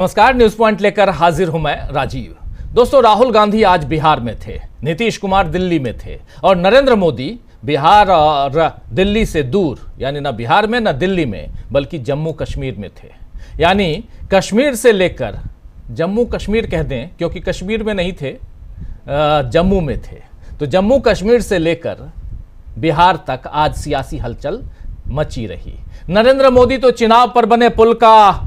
नमस्कार, news point लेकर हाजिर हूं मैं राजीव। दोस्तों, राहुल गांधी आज बिहार में थे, नीतीश कुमार दिल्ली में थे और नरेंद्र मोदी बिहार और दिल्ली से दूर, यानी ना बिहार में ना दिल्ली में बल्कि जम्मू कश्मीर में थे। यानी कश्मीर से लेकर जम्मू कश्मीर कह दें, क्योंकि कश्मीर में नहीं थे, जम्मू में थे। तो जम्मू कश्मीर से लेकर बिहार तक आज सियासी हलचल मची रही। नरेंद्र मोदी तो चिनाब पर बने पुल का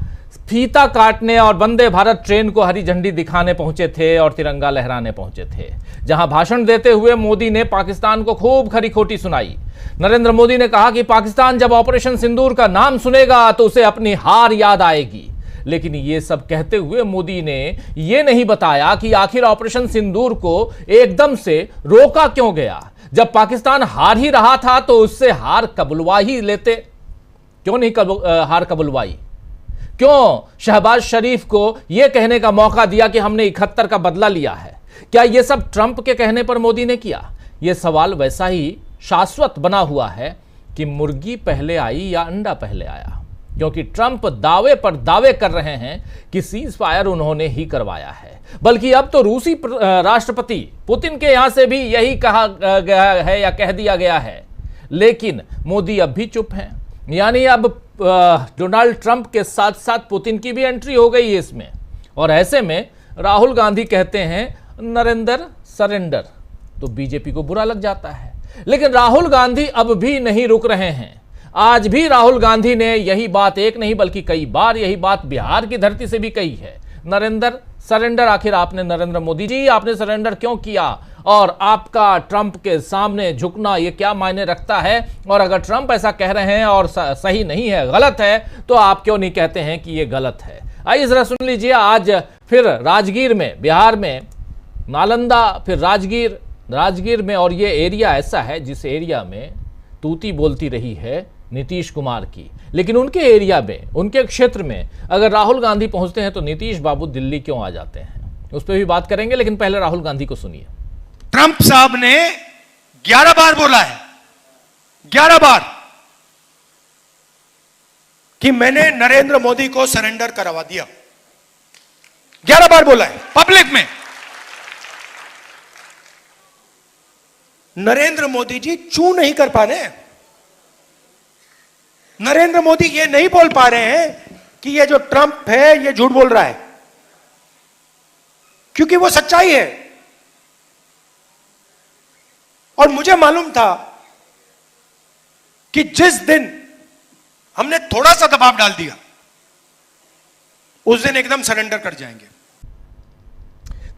फीता काटने और वंदे भारत ट्रेन को हरी झंडी दिखाने पहुंचे थे और तिरंगा लहराने पहुंचे थे। जहां भाषण देते हुए मोदी ने पाकिस्तान को खूब खरी खोटी सुनाई। नरेंद्र मोदी ने कहा कि पाकिस्तान जब ऑपरेशन सिंदूर का नाम सुनेगा तो उसे अपनी हार याद आएगी। लेकिन ये सब कहते हुए मोदी ने यह नहीं बताया कि आखिर ऑपरेशन सिंदूर को एकदम से रोका क्यों गया। जब पाकिस्तान हार ही रहा था तो उससे हार कबुलवा ही लेते, क्यों नहीं हार कबुलवाई? क्यों शहबाज शरीफ को यह कहने का मौका दिया कि हमने 71 का बदला लिया है? क्या यह सब ट्रंप के कहने पर मोदी ने किया? यह सवाल वैसा ही शाश्वत बना हुआ है कि मुर्गी पहले आई या अंडा पहले आया, क्योंकि ट्रंप दावे पर दावे कर रहे हैं कि सीज फायर उन्होंने ही करवाया है। बल्कि अब तो रूसी राष्ट्रपति पुतिन के यहां से भी यही कहा गया है या कह दिया गया है, लेकिन मोदी अब भी चुप हैं। यानी अब डोनाल्ड ट्रंप के साथ साथ पुतिन की भी एंट्री हो गई है इसमें। और ऐसे में राहुल गांधी कहते हैं नरेंद्र सरेंडर, तो बीजेपी को बुरा लग जाता है। लेकिन राहुल गांधी अब भी नहीं रुक रहे हैं। आज भी राहुल गांधी ने यही बात एक नहीं बल्कि कई बार यही बात बिहार की धरती से भी कही है। नरेंद्र सरेंडर, आखिर आपने नरेंद्र मोदी जी आपने सरेंडर क्यों किया? और आपका ट्रंप के सामने झुकना ये क्या मायने रखता है? और अगर ट्रंप ऐसा कह रहे हैं और सही नहीं है, गलत है, तो आप क्यों नहीं कहते हैं कि ये गलत है? आइए जरा सुन लीजिए। आज फिर राजगीर में, बिहार में नालंदा, फिर राजगीर में, और ये एरिया ऐसा है जिस एरिया में तूती बोलती रही है नीतीश कुमार की। लेकिन उनके एरिया में, उनके क्षेत्र में अगर राहुल गांधी पहुंचते हैं तो नीतीश बाबू दिल्ली क्यों आ जाते हैं, उस पर भी बात करेंगे। लेकिन पहले राहुल गांधी को सुनिए। ट्रंप साहब ने 11 बार बोला है, 11 बार, कि मैंने नरेंद्र मोदी को सरेंडर करवा दिया। 11 बार बोला है पब्लिक में। नरेंद्र मोदी जी चू नहीं कर पा रहे हैं। नरेंद्र मोदी ये नहीं बोल पा रहे हैं कि ये जो ट्रंप है ये झूठ बोल रहा है, क्योंकि वो सच्चाई है। और मुझे मालूम था कि जिस दिन हमने थोड़ा सा दबाव डाल दिया उस दिन एकदम सरेंडर कर जाएंगे।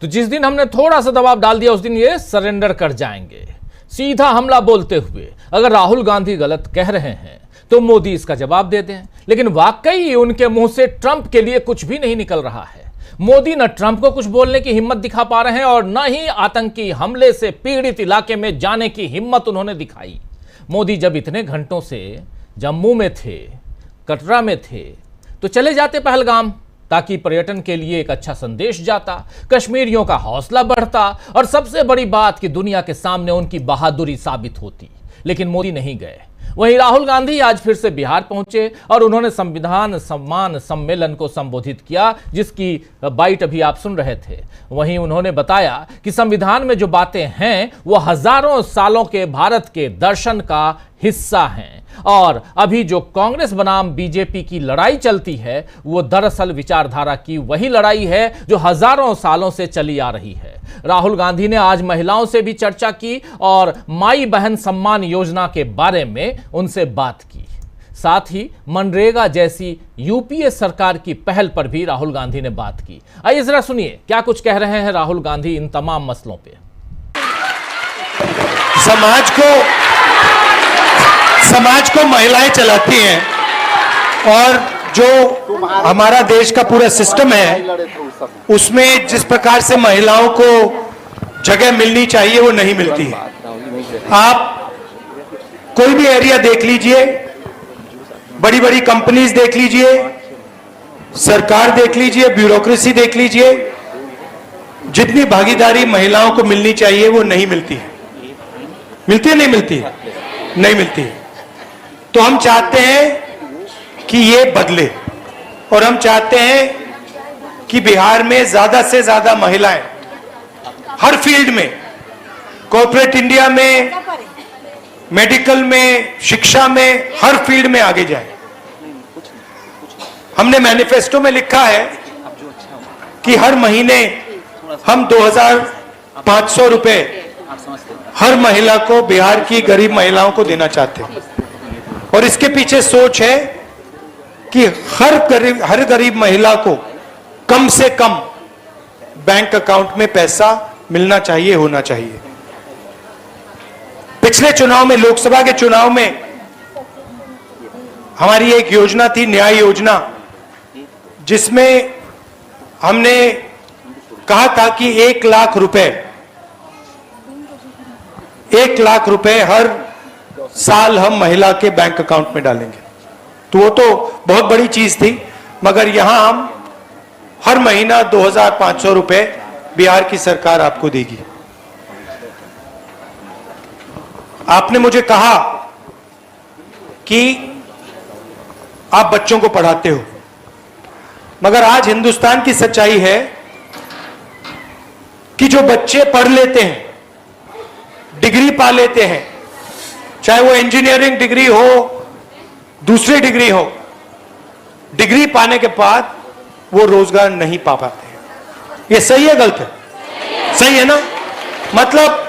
तो जिस दिन हमने थोड़ा सा दबाव डाल दिया उस दिन ये सरेंडर कर जाएंगे। सीधा हमला बोलते हुए अगर राहुल गांधी गलत कह रहे हैं तो मोदी इसका जवाब दे दें। लेकिन वाकई उनके मुंह से ट्रंप के लिए कुछ भी नहीं निकल रहा है। मोदी न ट्रंप को कुछ बोलने की हिम्मत दिखा पा रहे हैं और न ही आतंकी हमले से पीड़ित इलाके में जाने की हिम्मत उन्होंने दिखाई। मोदी जब इतने घंटों से जम्मू में थे, कटरा में थे, तो चले जाते पहलगाम, ताकि पर्यटन के लिए एक अच्छा संदेश जाता, कश्मीरियों का हौसला बढ़ता और सबसे बड़ी बात कि दुनिया के सामने उनकी बहादुरी साबित होती। लेकिन मोदी नहीं गए। वहीं राहुल गांधी आज फिर से बिहार पहुंचे और उन्होंने संविधान सम्मान सम्मेलन को संबोधित किया, जिसकी बाइट अभी आप सुन रहे थे। वहीं उन्होंने बताया कि संविधान में जो बातें हैं वो हजारों सालों के भारत के दर्शन का हिस्सा हैं और अभी जो कांग्रेस बनाम बीजेपी की लड़ाई चलती है वो दरअसल विचारधारा की वही लड़ाई है जो हजारों सालों से चली आ रही है। राहुल गांधी ने आज महिलाओं से भी चर्चा की और माई बहन सम्मान योजना के बारे में उनसे बात की। साथ ही मनरेगा जैसी यूपीए सरकार की पहल पर भी राहुल गांधी ने बात की। आइए जरा सुनिए क्या कुछ कह रहे हैं राहुल गांधी इन तमाम मसलों पे। समाज को महिलाएं चलाती हैं और जो हमारा देश का पूरा सिस्टम है उसमें जिस प्रकार से महिलाओं को जगह मिलनी चाहिए वो नहीं मिलती है। आप कोई भी एरिया देख लीजिए, बड़ी बड़ी कंपनीज देख लीजिए, सरकार देख लीजिए, ब्यूरोक्रेसी देख लीजिए, जितनी भागीदारी महिलाओं को मिलनी चाहिए वो नहीं मिलती है। मिलती है? नहीं मिलती है, नहीं मिलती है। तो हम चाहते हैं कि ये बदले और हम चाहते हैं कि बिहार में ज्यादा से ज्यादा महिलाएं हर फील्ड में, कॉर्पोरेट इंडिया में, मेडिकल में, शिक्षा में, हर फील्ड में आगे जाए। हमने मैनिफेस्टो में लिखा है कि हर महीने हम 2,500 रुपए हर महिला को, बिहार की गरीब महिलाओं को देना चाहते हैं। और इसके पीछे सोच है कि हर गरीब महिला को कम से कम बैंक अकाउंट में पैसा मिलना चाहिए, होना चाहिए। पिछले चुनाव में, लोकसभा के चुनाव में हमारी एक योजना थी, न्याय योजना, जिसमें हमने कहा था कि 1 लाख रुपए हर साल हम महिला के बैंक अकाउंट में डालेंगे। तो वो तो बहुत बड़ी चीज थी, मगर यहां हम हर महीना 2,500 रुपए बिहार की सरकार आपको देगी। आपने मुझे कहा कि आप बच्चों को पढ़ाते हो, मगर आज हिंदुस्तान की सच्चाई है कि जो बच्चे पढ़ लेते हैं, डिग्री पा लेते हैं, चाहे वो इंजीनियरिंग डिग्री हो, दूसरी डिग्री हो, डिग्री पाने के बाद वो रोजगार नहीं पा पाते हैं। ये सही है, गलत है? सही है ना? मतलब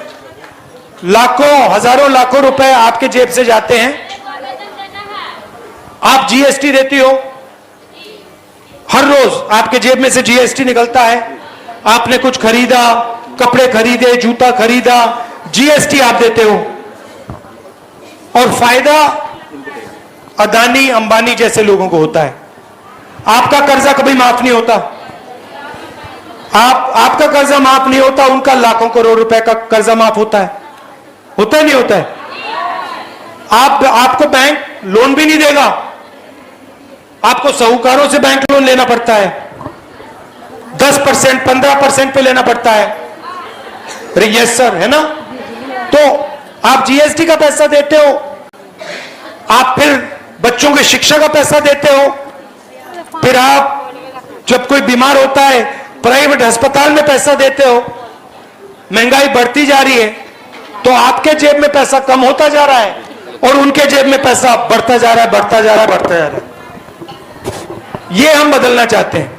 लाखों, हजारों लाखों रुपए आपके जेब से जाते हैं, आप जीएसटी देती हो, हर रोज आपके जेब में से जीएसटी निकलता है। आपने कुछ खरीदा, कपड़े खरीदे, जूता खरीदा, जीएसटी आप देते हो, और फायदा अदानी, अंबानी जैसे लोगों को होता है। आपका कर्जा कभी माफ नहीं होता, आपका कर्जा माफ नहीं होता, उनका लाखों करोड़ रुपए का कर्जा माफ होता है। होता है, नहीं होता है? आपको बैंक लोन भी नहीं देगा, आपको साहूकारों से बैंक लोन लेना पड़ता है, 10%, 15% पे लेना पड़ता है। अरे यस सर, है ना? तो आप जीएसटी का पैसा देते हो, आप फिर बच्चों की शिक्षा का पैसा देते हो, फिर आप जब कोई बीमार होता है प्राइवेट अस्पताल में पैसा देते हो। महंगाई बढ़ती जा रही है, तो आपके जेब में पैसा कम होता जा रहा है और उनके जेब में पैसा बढ़ता जा रहा है, बढ़ता जा रहा है, बढ़ता जा रहा है। ये हम बदलना चाहते हैं।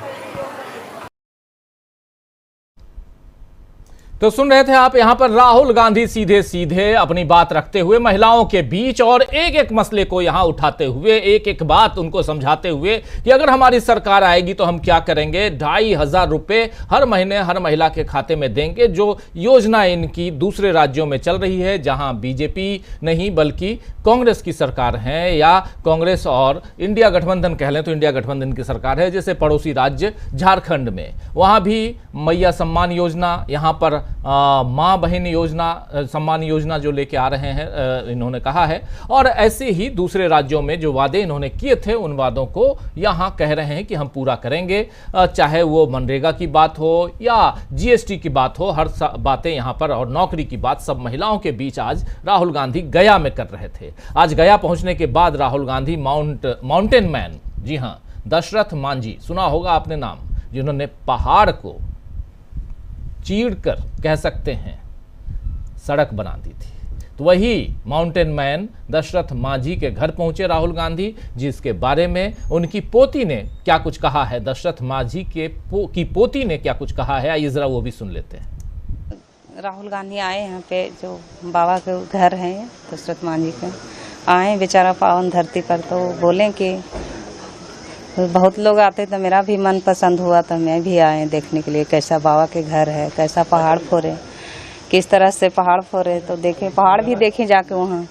तो सुन रहे थे आप यहां पर राहुल गांधी सीधे सीधे अपनी बात रखते हुए महिलाओं के बीच और एक एक मसले को यहां उठाते हुए, एक एक बात उनको समझाते हुए कि अगर हमारी सरकार आएगी तो हम क्या करेंगे। 2,500 रुपए हर महीने हर महिला के खाते में देंगे, जो योजना इनकी दूसरे राज्यों में चल रही है, जहां बीजेपी नहीं बल्कि कांग्रेस की सरकार है, या कांग्रेस और इंडिया गठबंधन कह लें तो इंडिया गठबंधन की सरकार है। जैसे पड़ोसी राज्य झारखंड में, वहां भी मैया सम्मान योजना, यहां पर मां बहन योजना, सम्मान योजना जो लेके आ रहे हैं, इन्होंने कहा है। और ऐसे ही दूसरे राज्यों में जो वादे इन्होंने किए थे, उन वादों को यहां कह रहे हैं कि हम पूरा करेंगे, चाहे वो मनरेगा की बात हो या जीएसटी की बात हो, हर बातें यहां पर, और नौकरी की बात, सब महिलाओं के बीच आज राहुल गांधी गया में कर रहे थे। आज गया पहुंचने के बाद राहुल गांधी माउंटेन मैन, जी हां, दशरथ मांझी, सुना होगा आपने नाम, जिन्होंने पहाड़ को चीरकर, कह सकते हैं, सड़क बना दी थी। तो वही माउंटेन मैन दशरथ मांझी के घर पहुंचे राहुल गांधी, जिसके बारे में उनकी पोती ने क्या कुछ कहा है, दशरथ मांझी की पोती ने क्या कुछ कहा है, आइए जरा वो भी सुन लेते हैं। राहुल गांधी आए यहाँ पे, जो बाबा के घर है दशरथ मांझी के, आए बेचारा पावन धरती पर, तो बोले कि बहुत लोग आते, तो मेरा भी मन पसंद हुआ, तो मैं भी आए देखने के लिए कैसा बाबा के घर है, कैसा पहाड़ फोड़े, किस तरह से पहाड़ फोड़े, तो देखे, पहाड़ भी देखे जाके वहाँ,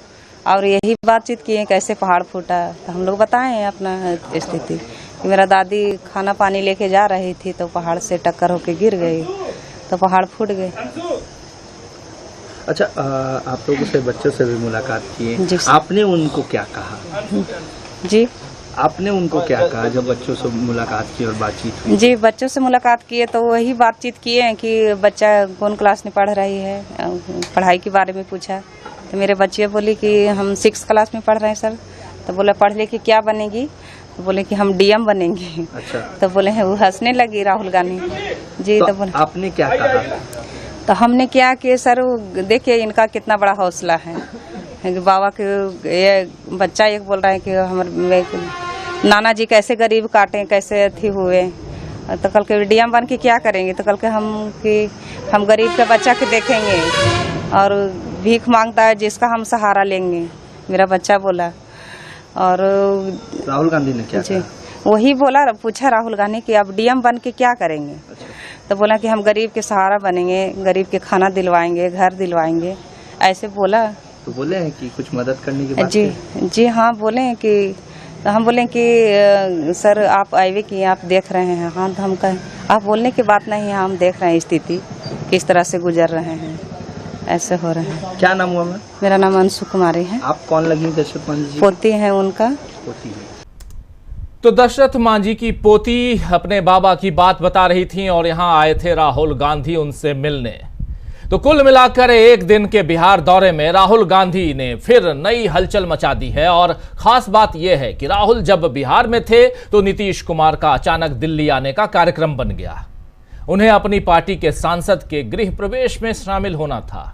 और यही बातचीत किए कैसे पहाड़ फूटा। तो हम लोग बताएं अपना स्थिति कि मेरा दादी खाना पानी लेके जा रही थी, तो पहाड़ से टक्कर होके गिर गई, तो पहाड़ फूट गए। अच्छा, आप लोगों से, बच्चों से भी मुलाकात की, आपने उनको क्या कहा? जी, आपने उनको क्या कहा जब बच्चों से मुलाकात की और बातचीत हुई? जी, बच्चों से मुलाकात किए तो वही बातचीत किए हैं कि बच्चा कौन क्लास में पढ़ रही है, पढ़ाई के बारे में पूछा। तो मेरे बच्चे बोली कि हम 6th क्लास में पढ़ रहे हैं सर। तो बोला पढ़ लिख के क्या बनेगी? तो बोले कि हम डीएम बनेंगे। अच्छा, तो बोले हैं, वो हंसने लगी राहुल गांधी जी। तो बोले, आपने क्या कहा? तो हमने क्या कि सर देखिए इनका कितना बड़ा हौसला है कि बाबा के ये बच्चा एक बोल रहा है कि हमारे नाना जी कैसे गरीब काटे, कैसे अथी हुए। तो कल के डीएम बन के क्या करेंगे? तो कल के हम गरीब के बच्चा के देखेंगे और भीख मांगता है जिसका हम सहारा लेंगे, मेरा बच्चा बोला। और राहुल गांधी ने क्या जी कहा? वही बोला, पूछा राहुल गांधी कि अब डीएम बन के क्या करेंगे? अच्छा, तो बोला कि हम गरीब के सहारा बनेंगे, गरीब के खाना दिलवाएंगे, घर दिलवाएंगे, ऐसे बोला। तो बोले हैं कि कुछ मदद करने की बात जी की? जी हाँ, बोले हैं कि तो हम बोले कि सर आप आइए कि आप देख रहे हैं। हाँ, तो हम कहें आप बोलने की बात नहीं है, हम देख रहे हैं स्थिति किस तरह से गुजर रहे हैं, ऐसे हो रहे हैं। क्या नाम हुआ मैम? मेरा नाम अंशु कुमारी है। आप कौन लगी दशरथ मांझी जी? पोती है उनका। पोती है। तो दशरथ मांझी की पोती अपने बाबा की बात बता रही थी और यहां आए थे राहुल गांधी उनसे मिलने। तो कुल मिलाकर एक दिन के बिहार दौरे में राहुल गांधी ने फिर नई हलचल मचा दी है। और खास बात यह है कि राहुल जब बिहार में थे तो नीतीश कुमार का अचानक दिल्ली आने का कार्यक्रम बन गया। उन्हें अपनी पार्टी के सांसद के गृह प्रवेश में शामिल होना था,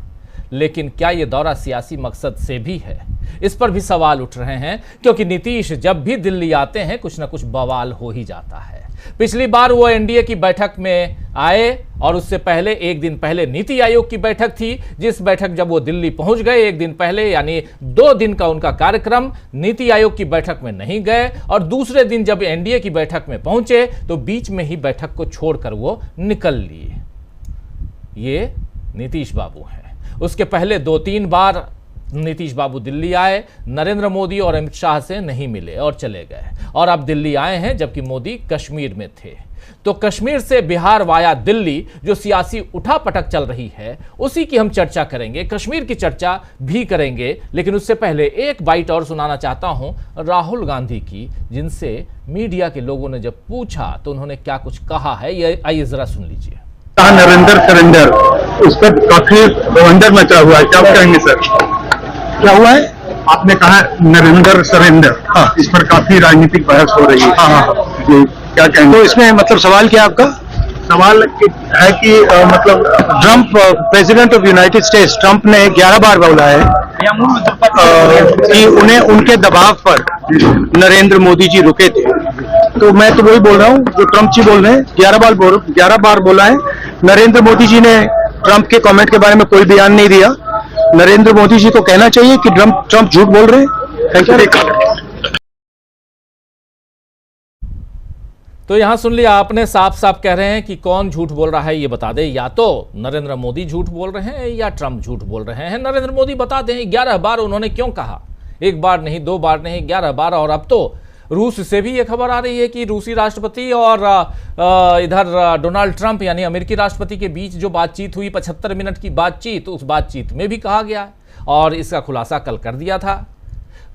लेकिन क्या यह दौरा सियासी मकसद से भी है? इस पर भी सवाल उठ रहे हैं, क्योंकि नीतीश जब भी दिल्ली आते हैं कुछ ना कुछ बवाल हो ही जाता है। पिछली बार वो एनडीए की बैठक में आए और उससे पहले एक दिन पहले नीति आयोग की बैठक थी, जिस बैठक जब वो दिल्ली पहुंच गए एक दिन पहले, यानी 2 दिन का उनका कार्यक्रम, नीति आयोग की बैठक में नहीं गए। और दूसरे दिन जब एनडीए की बैठक में पहुंचे तो बीच में ही बैठक को छोड़कर वो निकल लिए। ये नीतीश बाबू हैं। उसके पहले 2-3 बार नीतीश बाबू दिल्ली आए, नरेंद्र मोदी और अमित शाह से नहीं मिले और चले गए। और अब दिल्ली आए हैं जबकि मोदी कश्मीर में थे। तो कश्मीर से बिहार वाया दिल्ली जो सियासी उठापटक चल रही है, उसी की हम चर्चा करेंगे, कश्मीर की चर्चा भी करेंगे। लेकिन उससे पहले एक बाइट और सुनाना चाहता हूं राहुल गांधी की, जिनसे मीडिया के लोगों ने जब पूछा तो उन्होंने क्या कुछ कहा है, ये आइए जरा सुन लीजिए। नरेंद्र सरेंडर, उस पर काफी बवंडर मचा हुआ है, क्या कहेंगे सर? क्या हुआ है? आपने कहा नरेंद्र सरेंडर, हाँ, इस पर काफी राजनीतिक बहस हो रही है। हाँ, जी, क्या कहेंगे? तो इसमें मतलब सवाल क्या आपका? सवाल है कि मतलब Trump, president of United states, Trump ने 11 बार बोला है कि उन्हें उनके दबाव पर नरेंद्र मोदी जी रुके थे। तो मैं तो वही बोल रहा हूँ जो ट्रंप जी बोल रहे हैं, 11 बार बोला है। नरेंद्र मोदी जी ने ट्रंप के कमेंट के बारे में कोई बयान नहीं दिया। नरेंद्र मोदी जी को कहना चाहिए कि ट्रंप झूठ बोल रहे हैं। Thank you. तो यहां सुन लिया आपने, साफ साफ कह रहे हैं कि कौन झूठ बोल रहा है ये बता दे। या तो नरेंद्र मोदी झूठ बोल रहे हैं या ट्रंप झूठ बोल रहे हैं। नरेंद्र मोदी बता दें 11 बार उन्होंने क्यों कहा, 1 बार नहीं, 2 बार नहीं, 11 बार। और अब तो रूस से भी ये खबर आ रही है कि रूसी राष्ट्रपति और इधर डोनाल्ड ट्रंप यानी अमेरिकी राष्ट्रपति के बीच जो बातचीत हुई, 75 मिनट की बातचीत, उस बातचीत में भी कहा गया और इसका खुलासा कल कर दिया था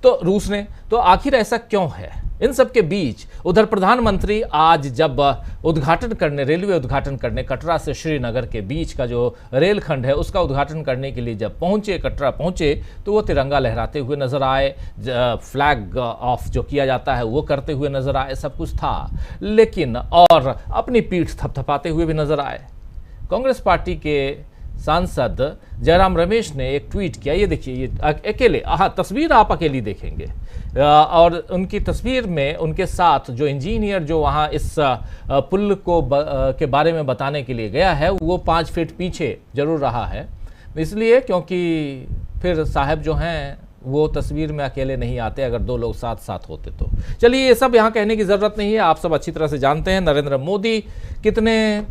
तो रूस ने। तो आखिर ऐसा क्यों है? इन सब के बीच उधर प्रधानमंत्री आज जब उद्घाटन करने, रेलवे उद्घाटन करने कटरा से श्रीनगर के बीच का जो रेलखंड है उसका उद्घाटन करने के लिए जब पहुंचे, कटरा पहुंचे, तो वो तिरंगा लहराते हुए नजर आए, फ्लैग ऑफ जो किया जाता है वो करते हुए नजर आए, सब कुछ था। लेकिन और अपनी पीठ थपथपाते हुए भी नजर आए। कांग्रेस पार्टी के सांसद जयराम रमेश ने एक ट्वीट किया, ये देखिए, ये अकेले, हाँ तस्वीर आप अकेली देखेंगे, और उनकी तस्वीर में उनके साथ जो इंजीनियर जो वहाँ इस पुल को के बारे में बताने के लिए गया है वो 5 फीट पीछे जरूर रहा है, इसलिए क्योंकि फिर साहब जो हैं वो तस्वीर में अकेले नहीं आते, अगर 2 लोग साथ साथ होते तो। चलिए, ये सब यहाँ कहने की ज़रूरत नहीं है, आप सब अच्छी तरह से जानते हैं नरेंद्र मोदी कितने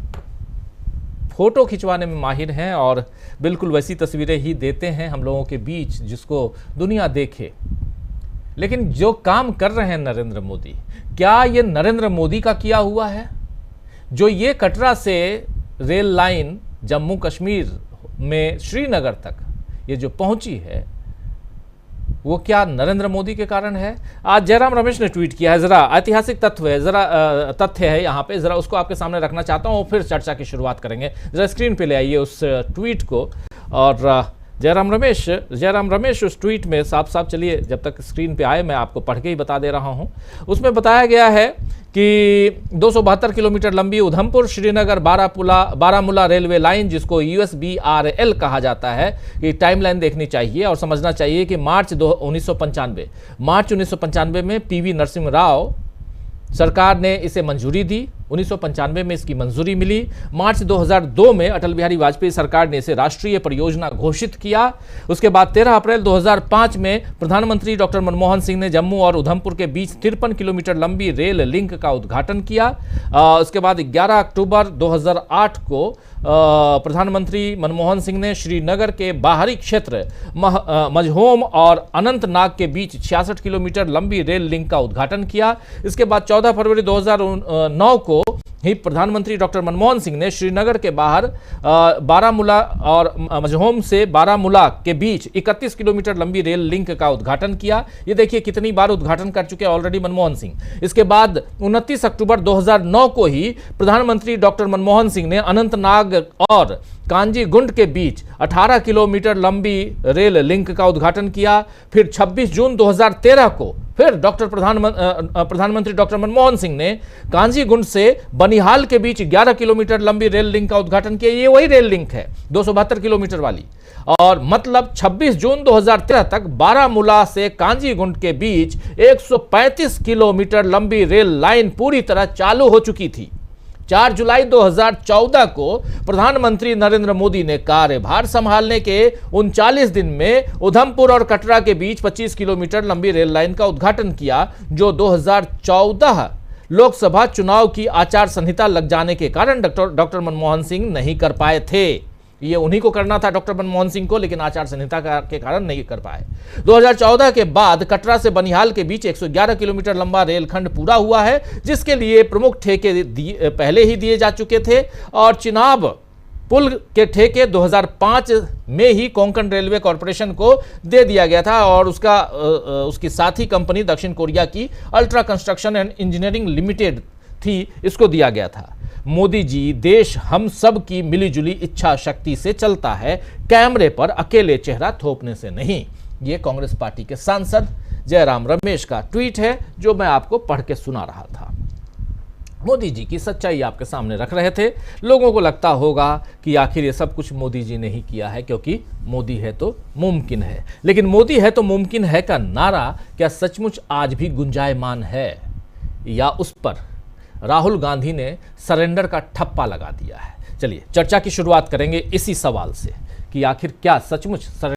फोटो खिंचवाने में माहिर हैं और बिल्कुल वैसी तस्वीरें ही देते हैं हम लोगों के बीच जिसको दुनिया देखे। लेकिन जो काम कर रहे हैं नरेंद्र मोदी, क्या ये नरेंद्र मोदी का किया हुआ है? जो ये कटरा से रेल लाइन जम्मू कश्मीर में श्रीनगर तक ये जो पहुंची है वो क्या नरेंद्र मोदी के कारण है? आज जयराम रमेश ने ट्वीट किया है, जरा ऐतिहासिक तथ्य है यहाँ पे, जरा उसको आपके सामने रखना चाहता हूँ, फिर चर्चा की शुरुआत करेंगे। जरा स्क्रीन पे ले आइए उस ट्वीट को और जयराम रमेश उस ट्वीट में साफ साफ, चलिए जब तक स्क्रीन पे आए मैं आपको पढ़ के ही बता दे रहा हूं। उसमें बताया गया है कि 272 किलोमीटर लंबी उधमपुर श्रीनगर बारामूला रेलवे लाइन, जिसको USBRL कहा जाता है, कि टाइमलाइन देखनी चाहिए और समझना चाहिए कि मार्च 1995 में PV नरसिम्हा राव सरकार ने इसे मंजूरी दी। 1995 में इसकी मंजूरी मिली। मार्च 2002 में अटल बिहारी वाजपेयी सरकार ने इसे राष्ट्रीय परियोजना घोषित किया। उसके बाद 13 अप्रैल 2005 में प्रधानमंत्री डॉक्टर मनमोहन सिंह ने जम्मू और उधमपुर के बीच 53 किलोमीटर लंबी रेल लिंक का उद्घाटन किया। उसके बाद 11 अक्टूबर 2008 को प्रधानमंत्री मनमोहन सिंह ने श्रीनगर के बाहरी क्षेत्र मजहोम और अनंतनाग के बीच 66 किलोमीटर लंबी रेल लिंक का उद्घाटन किया। इसके बाद 14 फरवरी 2009 को ही प्रधानमंत्री डॉक्टर मनमोहन सिंह ने श्रीनगर के बाहर बारामूला और मजहोम से बारामूला के बीच 31 किलोमीटर लंबी रेल लिंक का उद्घाटन किया। ये देखिए कितनी बार उद्घाटन कर चुके हैं ऑलरेडी मनमोहन सिंह। इसके बाद 29 अक्टूबर 2009 को ही प्रधानमंत्री डॉक्टर मनमोहन सिंह ने अनंतनाग और कांजीगुंड के बीच 18 किलोमीटर लंबी रेल लिंक का उद्घाटन किया। फिर 26 जून 2013 को फिर प्रधानमंत्री डॉक्टर मनमोहन सिंह ने कांजीगुंड से बनिहाल के बीच 11 किलोमीटर लंबी रेल लिंक का उद्घाटन किया। ये वही रेल लिंक है 272 किलोमीटर वाली, और मतलब 26 जून 2013 तक बारामूला से कांजीगुंड के बीच 135 किलोमीटर लंबी रेल लाइन पूरी तरह चालू हो चुकी थी। 4 जुलाई 2014 को प्रधानमंत्री नरेंद्र मोदी ने कार्यभार संभालने के 39 दिन में उधमपुर और कटरा के बीच 25 किलोमीटर लंबी रेल लाइन का उद्घाटन किया, जो 2014 लोकसभा चुनाव की आचार संहिता लग जाने के कारण डॉक्टर मनमोहन सिंह नहीं कर पाए थे। ये उन्हीं को करना था डॉक्टर मनमोहन सिंह को, लेकिन आचार संहिता के कारण नहीं कर पाए। 2014 के बाद कटरा से बनिहाल के बीच 111 किलोमीटर लंबा रेलखंड पूरा हुआ है, जिसके लिए प्रमुख ठेके पहले ही दिए जा चुके थे, और चिनाब पुल के ठेके 2005 में ही कोंकण रेलवे कॉरपोरेशन को दे दिया गया था, और उसकी साथी कंपनी दक्षिण कोरिया की ultra construction and engineering limited थी, इसको दिया गया था। मोदी जी, देश हम सब की मिलीजुली इच्छा शक्ति से चलता है, कैमरे पर अकेले चेहरा थोपने से नहीं। ये कांग्रेस पार्टी के सांसद जयराम रमेश का ट्वीट है, जो मैं आपको पढ़ के सुना रहा था। मोदी जी की सच्चाई आपके सामने रख रहे थे। लोगों को लगता होगा कि आखिर ये सब कुछ मोदी जी ने ही किया है, क्योंकि मोदी है तो मुमकिन है। लेकिन मोदी है तो मुमकिन है का नारा क्या सचमुच आज भी गुंजायमान है, या उस पर राहुल गांधी ने सरेंडर का ठप्पा लगा दिया है? चलिए चर्चा की शुरुआत करेंगे इसी सवाल से कि आखिर क्या सचमुच